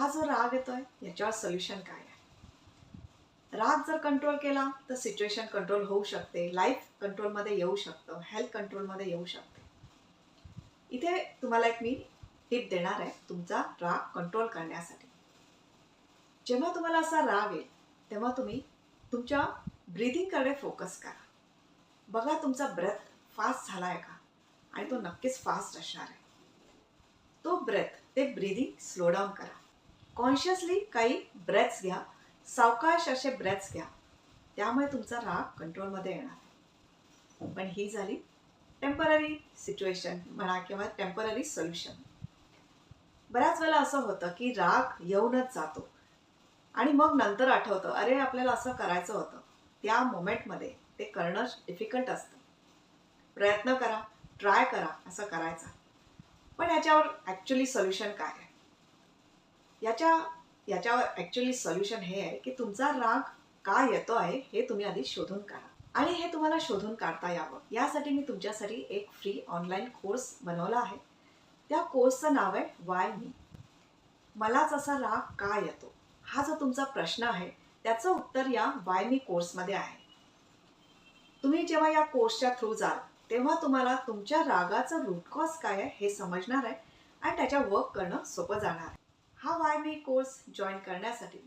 हा जो राग येतोय याच्यावर सोल्युशन काय आहे? राग जर कंट्रोल केला तर सिच्युएशन कंट्रोल होऊ शकते, लाईफ कंट्रोलमध्ये येऊ शकतं, हेल्थ कंट्रोलमध्ये येऊ शकते. इथे तुम्हाला एक मी टिप देणार आहे तुमचा राग कंट्रोल करण्यासाठी. जेव्हा तुम्हाला असा राग येईल तेव्हा तुम्ही तुमच्या ब्रीदिंगकडे फोकस करा. बघा तुमचा ब्रेथ फास्ट झाला आहे का? आणि तो नक्कीच फास्ट असणार आहे. तो ब्रेथ ते ब्रीदिंग स्लो डाऊन करा. कॉन्शियसली काही ब्रेथ्स घ्या, सावकाश असे ब्रेथ्स घ्या. त्यामुळे तुमचा राग कंट्रोलमध्ये येणार आहे. पण ही झाली टेम्पररी सिच्युएशन म्हणा किंवा टेम्पररी सोल्युशन. बऱ्याच वेळेला असं होतं की राग येऊनच जातो आणि मग नंतर आठवतं, अरे आपल्याला असं करायचं होतं. त्या मोमेंटमध्ये ते करणं डिफिकल्ट असतं. प्रयत्न करा, ट्राय करा असं करायचा. पण याच्यावर ॲक्च्युली सोल्युशन काय आहे? याच्यावर ॲक्च्युली सोल्युशन हे आहे की तुमचा राग का येतो आहे हे तुम्ही आधी शोधून काढा. आणि हे तुम्हाला शोधून काढता यावं यासाठी मी तुमच्यासाठी एक फ्री ऑनलाईन कोर्स बनवला आहे. त्या कोर्सचं नाव आहे वाय मी. मलाच असा राग का येतो? हा जो तुमचा प्रश्न आहे त्याचं उत्तर या वाय मी कोर्समध्ये आहे. तुम्ही जेव्हा या कोर्सच्या थ्रू जाल तेव्हा तुम्हाला तुमच्या रागाचं रूट कॉज काय आहे हे समजणार आहे आणि त्याच्या वर्क करणं सोपं जाणार आहे. हा वाय मी कोर्स जॉईन करण्यासाठी